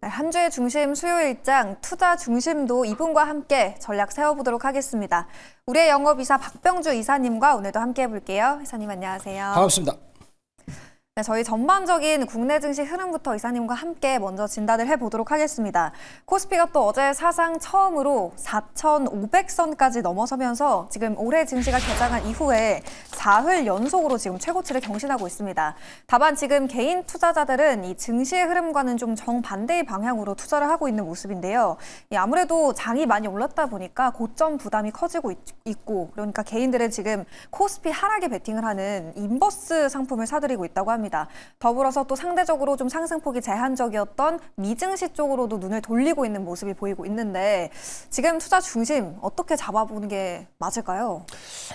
한 주의 중심 수요일 입장 투자 중심도 이분과 함께 전략 세워보도록 하겠습니다. 우리의 영업이사 박병주 이사님과 오늘도 함께 해볼게요. 이사님 안녕하세요. 반갑습니다. 네, 저희 전반적인 국내 증시 흐름부터 이사님과 함께 먼저 진단을 해보도록 하겠습니다. 코스피가 또 어제 사상 처음으로 4,500선까지 넘어서면서 지금 올해 증시가 개장한 이후에 4흘 연속으로 지금 최고치를 경신하고 있습니다. 다만 지금 개인 투자자들은 이 증시의 흐름과는 좀 정반대의 방향으로 투자를 하고 있는 모습인데요. 아무래도 장이 많이 올랐다 보니까 고점 부담이 커지고 있고 그러니까 개인들은 지금 코스피 하락에 베팅을 하는 인버스 상품을 사들이고 있다고 합니다. 더불어서 또 상대적으로 좀 상승폭이 제한적이었던 미증시 쪽으로도 눈을 돌리고 있는 모습이 보이고 있는데 지금 투자 중심 어떻게 잡아보는 게 맞을까요?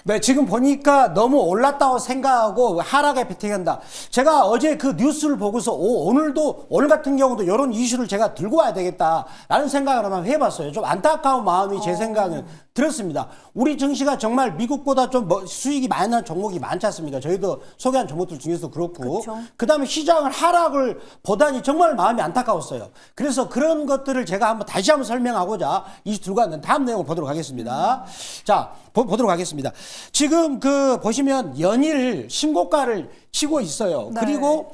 네, 지금 보니까 너무 올랐다고 생각하고 하락에 베팅한다. 제가 어제 그 뉴스를 보고서 오늘 같은 경우도 이런 이슈를 제가 들고 와야 되겠다라는 생각을 한번 해봤어요. 좀 안타까운 마음이 제 생각은 들었습니다. 우리 증시가 정말 미국보다 좀 수익이 많이 나는 종목이 많지 않습니까? 저희도 소개한 종목들 중에서도 그렇고 그다음에 시장을 하락을 보다니 정말 마음이 안타까웠어요. 그래서 그런 것들을 제가 한번 다시 한번 설명하고자 이슈 들고 왔는데 다음 내용을 보도록 하겠습니다. 자, 보도록 하겠습니다. 지금 보시면 연일 신고가를 치고 있어요. 네. 그리고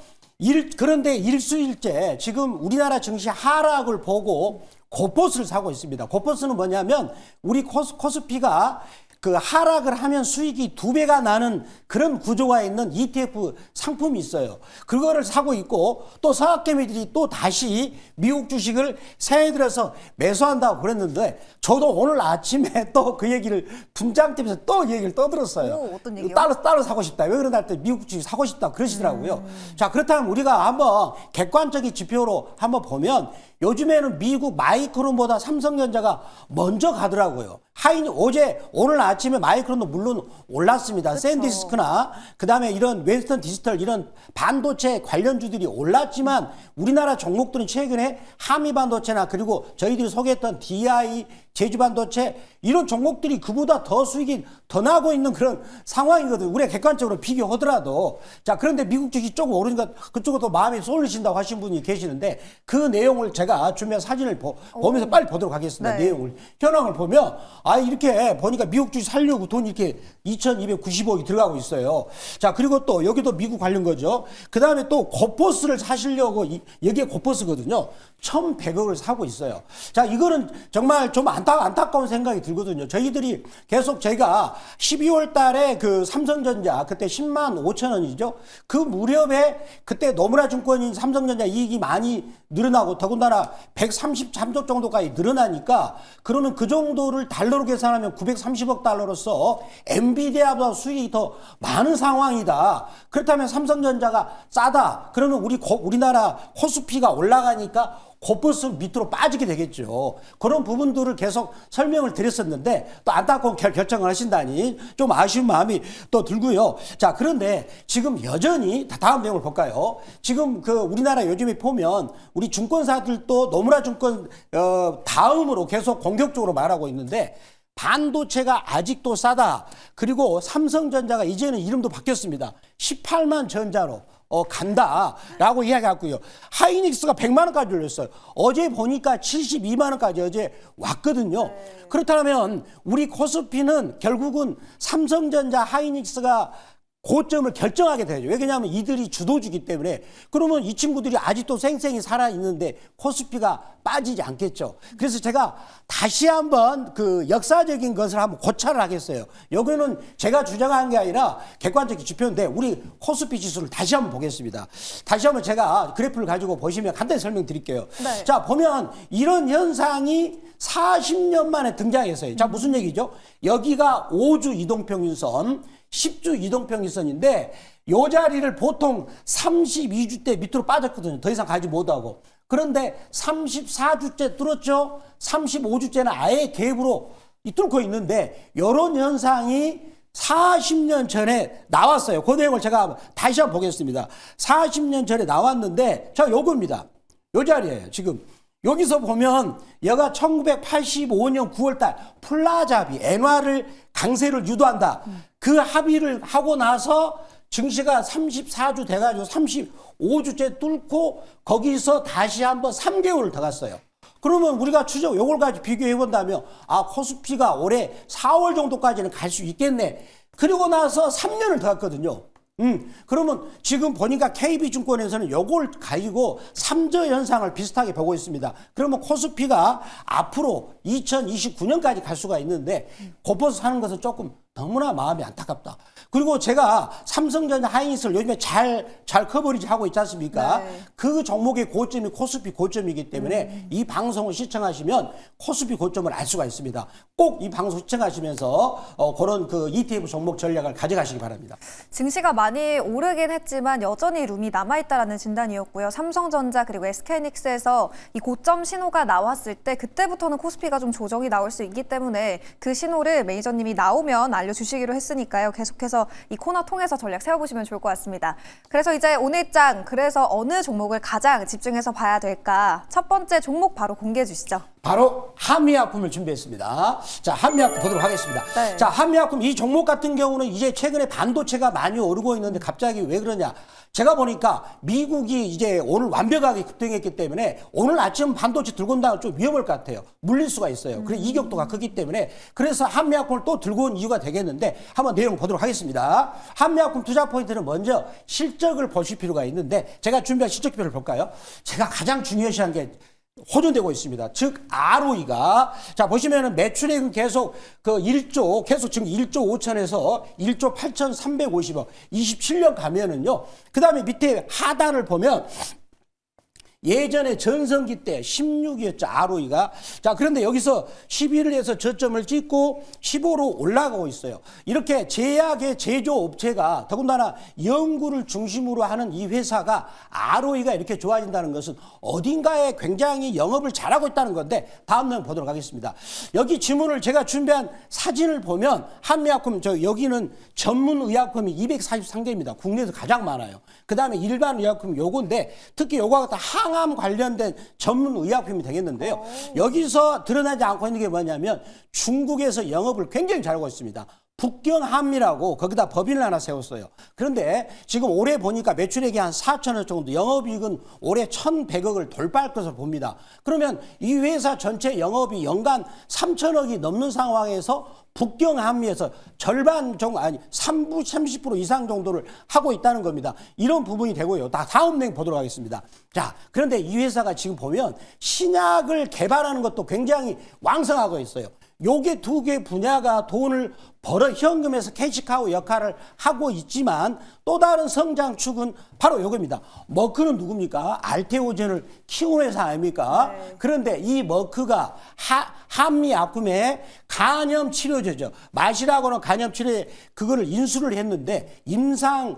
그런데 일수일째 지금 우리나라 증시 하락을 보고 고퍼스를 사고 있습니다. 고퍼스는 뭐냐면 우리 코스피가 그 하락을 하면 수익이 2배가 나는 그런 구조가 있는 ETF 상품이 있어요. 그거를 사고 있고 또 서학개미들이 또 다시 미국 주식을 새해 들어서 매수한다고 그랬는데 저도 오늘 아침에 또 그 얘기를 분장팀에서 또 얘기를 떠들었어요. 오, 어떤 얘기요? 따로 사고 싶다. 왜 그러나 할때 미국 주식 사고 싶다 그러시더라고요. 자, 그렇다면 우리가 한번 객관적인 지표로 한번 보면 요즘에는 미국 마이크론보다 삼성전자가 먼저 가더라고요. 오늘 아침에 마이크론도 물론 올랐습니다. 그쵸. 샌디스크나 그다음에 이런 웨스턴 디지털 이런 반도체 관련주들이 올랐지만 우리나라 종목들은 최근에 하미 반도체나 그리고 저희들이 소개했던 DI 제주반도체 이런 종목들이 그보다 더 수익이 더 나고 있는 그런 상황이거든요. 우리가 객관적으로 비교하더라도. 자, 그런데 미국 주식이 조금 오르니까 그쪽으로 마음이 쏠리신다고 하신 분이 계시는데 그 내용을 제가 준비한 사진을 보면서 빨리 보도록 하겠습니다. 네. 내용을. 현황을 보면 이렇게 보니까 미국 주식 살려고 돈이 이렇게 2,290억이 들어가고 있어요. 자, 그리고 또 여기도 미국 관련 거죠. 그 다음에 또 고퍼스를 사시려고 여기에 고퍼스거든요. 1,100억을 사고 있어요. 자, 이거는 정말 좀 안타까운 생각이 들거든요. 저희들이 계속 제가 12월 달에 그 삼성전자 그때 10만 5천 원이죠. 그 무렵에 그때 노무라 증권인 삼성전자 이익이 많이 늘어나고 더군다나 133조 정도까지 늘어나니까 그러면 그 정도를 달러로 계산하면 930억 달러로서 엔비디아보다 수익이 더 많은 상황이다. 그렇다면 삼성전자가 싸다. 그러면 우리나라 코스피가 올라가니까 고퍼스 밑으로 빠지게 되겠죠. 그런 부분들을 계속 설명을 드렸었는데 또 안타까운 결정을 하신다니 좀 아쉬운 마음이 또 들고요. 자, 그런데 지금 여전히 다음 내용을 볼까요? 지금 우리나라 요즘에 보면 우리 증권사들도 노무라 증권 다음으로 계속 공격적으로 말하고 있는데 반도체가 아직도 싸다. 그리고 삼성전자가 이제는 이름도 바뀌었습니다. 18만 전자로 간다라고 이야기했고요. 하이닉스가 100만 원까지 올렸어요. 어제 보니까 72만 원까지 어제 왔거든요. 네. 그렇다면 우리 코스피는 결국은 삼성전자, 하이닉스가 고점을 결정하게 되죠. 왜냐하면 이들이 주도주기 때문에. 그러면 이 친구들이 아직도 쌩쌩이 살아있는데 코스피가 빠지지 않겠죠. 그래서 제가 다시 한번 그 역사적인 것을 한번 고찰을 하겠어요. 여기는 제가 주장한 게 아니라 객관적인 지표인데 우리 코스피 지수를 다시 한번 보겠습니다. 다시 한번 제가 그래프를 가지고 보시면 간단히 설명드릴게요. 네. 자, 보면 이런 현상이 40년 만에 등장했어요. 자, 무슨 얘기죠? 여기가 5주 이동평균선 10주 이동평균선인데 이 자리를 보통 32주 때 밑으로 빠졌거든요. 더 이상 가지 못하고. 그런데 34주째 뚫었죠. 35주째는 아예 갭으로 뚫고 있는데 이런 현상이 40년 전에 나왔어요. 그 내용을 제가 다시 한번 보겠습니다. 40년 전에 나왔는데 자, 요겁니다. 요 자리예요. 지금. 여기서 보면 여가 1985년 9월달 플라자 합의, 엔화를 강세를 유도한다. 그 합의를 하고 나서 증시가 34주 돼가지고 35주째 뚫고 거기서 다시 한번 3개월을 더 갔어요. 그러면 우리가 추적 요걸 가지고 비교해 본다면 코스피가 올해 4월 정도까지는 갈 수 있겠네. 그리고 나서 3년을 더 갔거든요. 그러면 지금 보니까 KB증권에서는 요걸 가지고 3저 현상을 비슷하게 보고 있습니다. 그러면 코스피가 앞으로 2029년까지 갈 수가 있는데 고퍼스 하는 것은 조금 너무나 마음이 안타깝다. 그리고 제가 삼성전자 하이닉스를 요즘에 잘 커버리지 하고 있지 않습니까? 네. 그 종목의 고점이 코스피 고점이기 때문에 이 방송을 시청하시면 코스피 고점을 알 수가 있습니다. 꼭 이 방송 시청하시면서 그런 그 ETF 종목 전략을 가져가시기 바랍니다. 증시가 많이 오르긴 했지만 여전히 룸이 남아있다라는 진단이었고요. 삼성전자 그리고 SK하이닉스에서 이 고점 신호가 나왔을 때 그때부터는 코스피가 좀 조정이 나올 수 있기 때문에 그 신호를 매니저님이 나오면 알려주시기로 했으니까요. 계속해서 이 코너 통해서 전략 세워보시면 좋을 것 같습니다. 그래서 이제 오늘장 그래서 어느 종목을 가장 집중해서 봐야 될까? 첫 번째 종목 바로 공개해 주시죠. 바로 한미약품을 준비했습니다. 자, 한미약품 보도록 하겠습니다. 네. 자, 한미약품 이 종목 같은 경우는 이제 최근에 반도체가 많이 오르고 있는데 갑자기 왜 그러냐? 제가 보니까 미국이 이제 오늘 완벽하게 급등했기 때문에 오늘 아침 반도체 들고 온다면 좀 위험할 것 같아요. 물릴 수가 있어요. 그래서 이격도가 크기 때문에 그래서 한미약품을 또 들고 온 이유가 되겠는데 한번 내용 보도록 하겠습니다. 한미약품 투자 포인트는 먼저 실적을 보실 필요가 있는데 제가 준비한 실적표를 볼까요? 제가 가장 중요시한 게 호전되고 있습니다. 즉 ROE가 자 보시면은 매출액은 계속 그 1조 계속 지금 1조 5천에서 1조 8,350억 27년 가면은요. 그다음에 밑에 하단을 보면 예전에 전성기 때 16이었죠, ROE가. 자, 그런데 여기서 11에서 저점을 찍고 15로 올라가고 있어요. 이렇게 제약의 제조업체가 더군다나 연구를 중심으로 하는 이 회사가 ROE가 이렇게 좋아진다는 것은 어딘가에 굉장히 영업을 잘하고 있다는 건데 다음 내용 보도록 하겠습니다. 여기 지문을 제가 준비한 사진을 보면 한미약품, 여기는 전문의약품이 243개입니다. 국내에서 가장 많아요. 그 다음에 일반 의약품이 요건데 특히 요거와 같은 항암 관련된 전문 의약품이 되겠는데요. 여기서 드러나지 않고 있는 게 뭐냐면 중국에서 영업을 굉장히 잘하고 있습니다. 북경한미라고 거기다 법인을 하나 세웠어요. 그런데 지금 올해 보니까 매출액이 한 4천억 정도, 영업이익은 올해 1,100억을 돌파할 것으로 봅니다. 그러면 이 회사 전체 영업이 연간 3천억이 넘는 상황에서 북경한미에서 절반 정도 아니 3부 30% 이상 정도를 하고 있다는 겁니다. 이런 부분이 되고요. 다음 내용 보도록 하겠습니다. 자, 그런데 이 회사가 지금 보면 신약을 개발하는 것도 굉장히 왕성하고 있어요. 요게 두 개 분야가 돈을 벌어 현금에서 캐시카우 역할을 하고 있지만 또 다른 성장축은 바로 요겁니다. 머크는 누굽니까? 알테오젠을 키우는 회사 아닙니까? 네. 그런데 이 머크가 한미약품의 간염 치료제죠. 마시라고는 간염 치료제 그거를 인수를 했는데 이상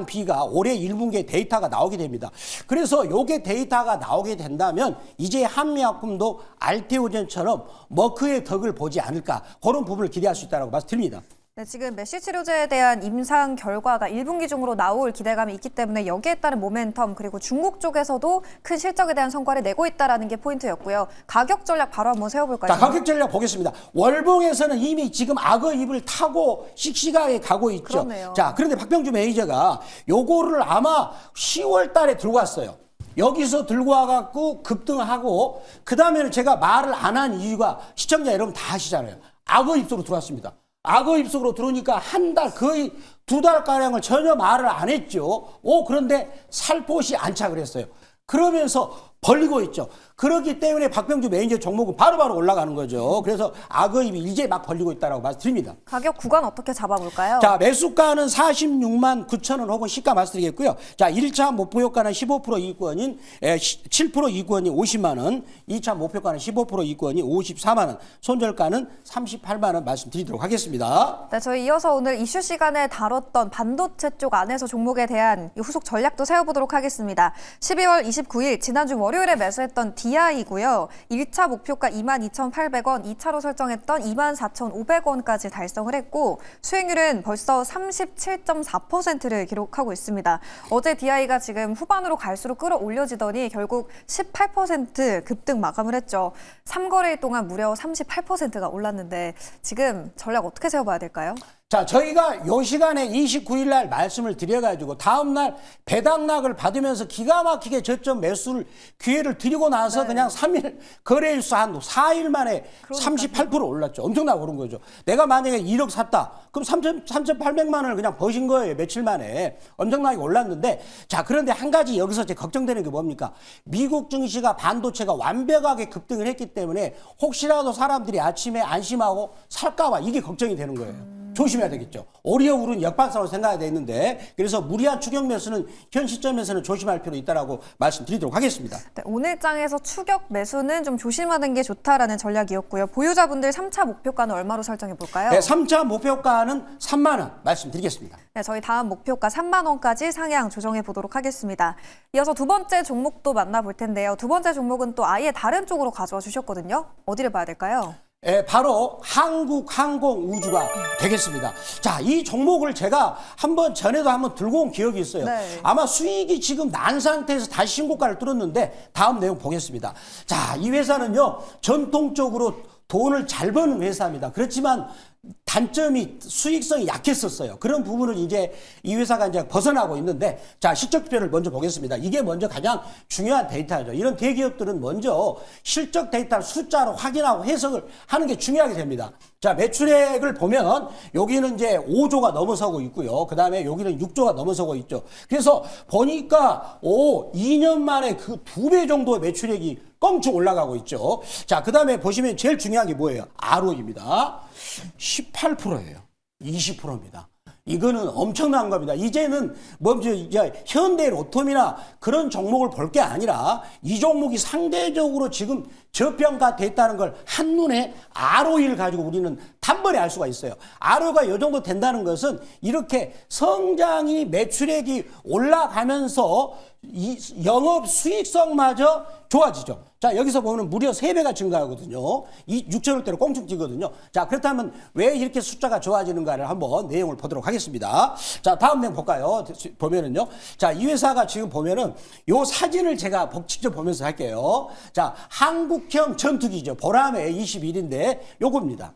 B가 올해 1분기에 데이터가 나오게 됩니다. 그래서 요게 데이터가 나오게 된다면 이제 한미약품도 알테오젠처럼 머크의 덕을 보지 않을까 그런 부분을 기대할 수 있다고 말씀드립니다. 네, 지금 메시 치료제에 대한 임상 결과가 1분기 중으로 나올 기대감이 있기 때문에 여기에 따른 모멘텀 그리고 중국 쪽에서도 큰 실적에 대한 성과를 내고 있다는 게 포인트였고요. 가격 전략 바로 한번 세워볼까요? 자, 가격 전략 보겠습니다. 월봉에서는 이미 지금 악어 입을 타고 씩씩하게 가고 있죠. 그러네요. 자, 그런데 박병주 매니저가 요거를 아마 10월 달에 들고 왔어요. 여기서 들고 와갖고 급등하고 그 다음에는 제가 말을 안 한 이유가 시청자 여러분 다 아시잖아요. 악어 입속으로 들어왔습니다. 악어 입속으로 들어오니까 한 달 거의 2달가량을 전혀 말을 안 했죠. 그런데 살포시 안착을 했어요. 그러면서 벌리고 있죠. 그렇기 때문에 박병주 매니저 종목은 바로바로 올라가는 거죠. 그래서 악어입이 이제 막 벌리고 있다고 말씀드립니다. 가격 구간 어떻게 잡아볼까요? 자, 매수가는 46만 9천 원 혹은 시가 말씀드리겠고요. 자, 1차 목표효과는 15% 이익권인 7% 이익권이 50만 원, 2차 목표가는 15% 이익권이 54만 원, 손절가는 38만 원 말씀드리도록 하겠습니다. 네, 저희 이어서 오늘 이슈 시간에 다뤘던 반도체 쪽 안에서 종목에 대한 이 후속 전략도 세워보도록 하겠습니다. 12월 29일 지난주 월요일에 매수했던 DI고요. 1차 목표가 22,800원, 2차로 설정했던 24,500원까지 달성을 했고 수익률은 벌써 37.4%를 기록하고 있습니다. 어제 DI가 지금 후반으로 갈수록 끌어올려지더니 결국 18% 급등 마감을 했죠. 3거래일 동안 무려 38%가 올랐는데 지금 전략 어떻게 세워봐야 될까요? 자, 저희가 요 시간에 29일 날 말씀을 드려가지고 다음날 배당락을 받으면서 기가 막히게 저점 매수를 기회를 드리고 나서 그냥 3일 거래일수 한 4일 만에 38% 올랐죠. 엄청나게 오른 거죠. 내가 만약에 1억 샀다. 그럼 3,800만 원을 그냥 버신 거예요. 며칠 만에. 엄청나게 올랐는데 자, 그런데 한 가지 여기서 제 걱정되는 게 뭡니까? 미국 증시가 반도체가 완벽하게 급등을 했기 때문에 혹시라도 사람들이 아침에 안심하고 살까 봐 이게 걱정이 되는 거예요. 조심해야 되겠죠. 오리오울은 역반사로 생각해야 되는데 그래서 무리한 추격 매수는 현 시점에서는 조심할 필요 있다라고 말씀드리도록 하겠습니다. 네, 오늘 장에서 추격 매수는 좀 조심하는 게 좋다라는 전략이었고요. 보유자분들 3차 목표가는 얼마로 설정해 볼까요? 네, 3차 목표가는 3만 원 말씀드리겠습니다. 네, 저희 다음 목표가 3만 원까지 상향 조정해 보도록 하겠습니다. 이어서 두 번째 종목도 만나볼 텐데요. 두 번째 종목은 또 아예 다른 쪽으로 가져와 주셨거든요. 어디를 봐야 될까요? 바로 한국항공우주가 되겠습니다. 자, 이 종목을 제가 전에도 한번 들고 온 기억이 있어요. 네. 아마 수익이 지금 난 상태에서 다시 신고가를 뚫었는데 다음 내용 보겠습니다. 자, 이 회사는요, 전통적으로 돈을 잘 버는 회사입니다. 그렇지만 단점이 수익성이 약했었어요. 그런 부분을 이제 이 회사가 이제 벗어나고 있는데 자, 실적표를 먼저 보겠습니다. 이게 먼저 가장 중요한 데이터죠. 이런 대기업들은 먼저 실적 데이터를 숫자로 확인하고 해석을 하는 게 중요하게 됩니다. 자, 매출액을 보면 여기는 이제 5조가 넘어서고 있고요. 그 다음에 여기는 6조가 넘어서고 있죠. 그래서 보니까 2년 만에 그 2배 정도의 매출액이 껑충 올라가고 있죠. 자, 그 다음에 보시면 제일 중요한 게 뭐예요? ROE입니다. 18%예요. 20%입니다. 이거는 엄청난 겁니다. 이제는 먼저 이제 현대로톰이나 그런 종목을 볼 게 아니라 이 종목이 상대적으로 지금 저평가됐다는 걸 한눈에 ROE를 가지고 우리는 단번에 알 수가 있어요. ROE가 이 정도 된다는 것은 이렇게 성장이 매출액이 올라가면서 이 영업 수익성마저 좋아지죠. 자, 여기서 보면 무려 3배가 증가하거든요. 이 6천원대로 꽁충 뛰거든요. 자, 그렇다면 왜 이렇게 숫자가 좋아지는가를 한번 내용을 보도록 하겠습니다. 자, 다음 내용 볼까요? 보면은요. 자, 이 회사가 지금 보면은 요 사진을 제가 직접 보면서 할게요. 자, 한국형 전투기죠. 보람의 21인데 요겁니다.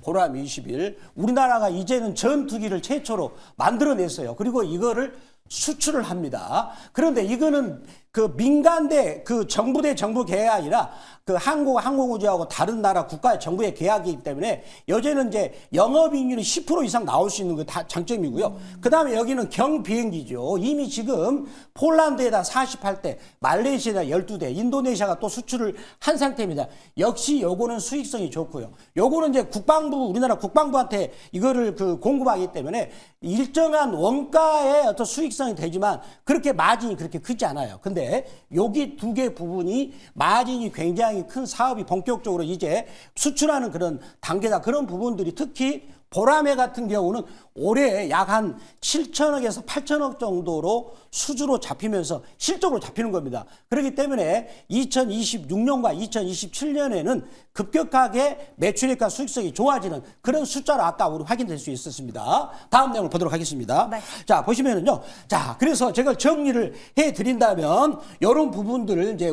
보람 21. 우리나라가 이제는 전투기를 최초로 만들어냈어요. 그리고 이거를 수출을 합니다. 그런데 이거는 그 민간대 그 정부 대 정부 계약이 아니라 그 항공우주하고 다른 나라 국가 정부의 계약이기 때문에 여전히 이제 영업이익률이 10% 이상 나올 수 있는 게 다 장점이고요. 그 다음에 여기는 경비행기죠. 이미 지금 폴란드에다 48대, 말레이시아에다 12대, 인도네시아가 또 수출을 한 상태입니다. 역시 요거는 수익성이 좋고요. 요거는 이제 우리나라 국방부한테 이거를 그 공급하기 때문에 일정한 원가의 어떤 수익성이 되지만 그렇게 마진이 그렇게 크지 않아요. 근데 여기 두 개 부분이 마진이 굉장히 큰 사업이 본격적으로 이제 수출하는 그런 단계다. 그런 부분들이 특히 보라매 같은 경우는 올해 약 한 7천억에서 8천억 정도로 수주로 잡히면서 실적으로 잡히는 겁니다. 그렇기 때문에 2026년과 2027년에는 급격하게 매출액과 수익성이 좋아지는 그런 숫자로 아까 우리 확인될 수 있었습니다. 다음 내용을 보도록 하겠습니다. 네. 자, 보시면은요. 자, 그래서 제가 정리를 해 드린다면 이런 부분들을 이제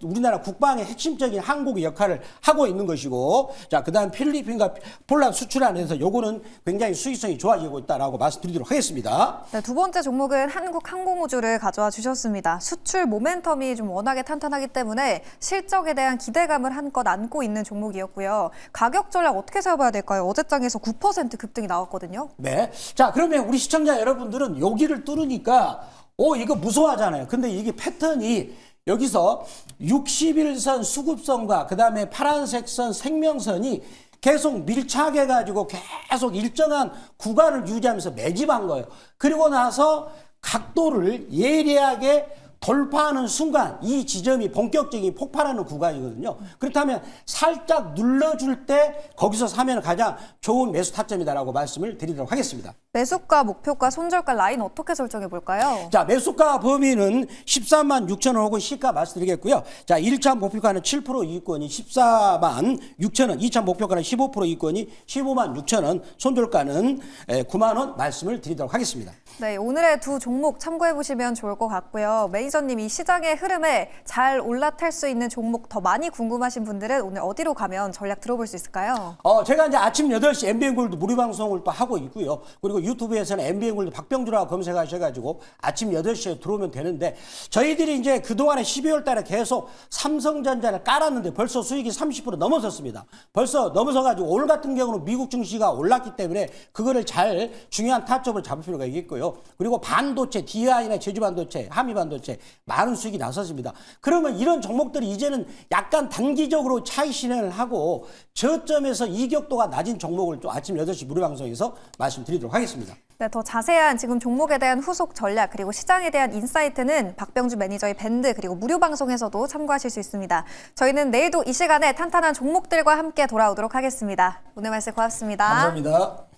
우리나라 국방의 핵심적인 항공의 역할을 하고 있는 것이고 자, 그다음 필리핀과 폴란드 수출안에서 요거는 굉장히 수익성이 좋아지고 있다라고 말씀드리도록 하겠습니다. 네, 두 번째 종목은 한국항공우주를 가져와 주셨습니다. 수출 모멘텀이 좀 워낙에 탄탄하기 때문에 실적에 대한 기대감을 한껏 안고 있는 종목이었고요. 가격 전략 어떻게 세워봐야 될까요? 어제장에서 9% 급등이 나왔거든요. 네. 자, 그러면 우리 시청자 여러분들은 여기를 뚫으니까 이거 무서워하잖아요. 근데 이게 패턴이 여기서 61선 수급선과 그다음에 파란색 선 생명선이 계속 밀착해가지고 계속 일정한 구간을 유지하면서 매집한 거예요. 그리고 나서 각도를 예리하게 돌파하는 순간 이 지점이 본격적인 폭발하는 구간이거든요. 그렇다면 살짝 눌러줄 때 거기서 사면 가장 좋은 매수 타점이다라고 말씀을 드리도록 하겠습니다. 매수가, 목표가, 손절가 라인 어떻게 설정해 볼까요? 자, 매수가 범위는 13만 6천 원 혹은 시가 말씀드리겠고요. 자, 1차 목표가는 7% 이익권이 14만 6천 원, 2차 목표가는 15% 이익권이 15만 6천 원, 손절가는 9만 원 말씀을 드리도록 하겠습니다. 네, 오늘의 두 종목 참고해 보시면 좋을 것 같고요. 메인 매니저님 이 시장의 흐름에 잘 올라탈 수 있는 종목 더 많이 궁금하신 분들은 오늘 어디로 가면 전략 들어볼 수 있을까요? 제가 이제 아침 8시 MBN골드 무료 방송을 또 하고 있고요. 그리고 유튜브에서는 MBN골드 박병주라고 검색하셔가지고 아침 8시에 들어오면 되는데 저희들이 이제 그동안에 12월 달에 계속 삼성전자를 깔았는데 벌써 수익이 30% 넘어섰습니다. 벌써 넘어서가지고 오늘 같은 경우는 미국 증시가 올랐기 때문에 그거를 잘 중요한 타점을 잡을 필요가 있겠고요. 그리고 반도체, DI나 제주반도체, 한미반도체 많은 수익이 나섰습니다. 그러면 이런 종목들이 이제는 약간 단기적으로 차익 실현을 하고 저점에서 이격도가 낮은 종목을 또 아침 8시 무료 방송에서 말씀드리도록 하겠습니다. 네, 더 자세한 지금 종목에 대한 후속 전략 그리고 시장에 대한 인사이트는 박병주 매니저의 밴드 그리고 무료 방송에서도 참고하실 수 있습니다. 저희는 내일도 이 시간에 탄탄한 종목들과 함께 돌아오도록 하겠습니다. 오늘 말씀 고맙습니다. 감사합니다.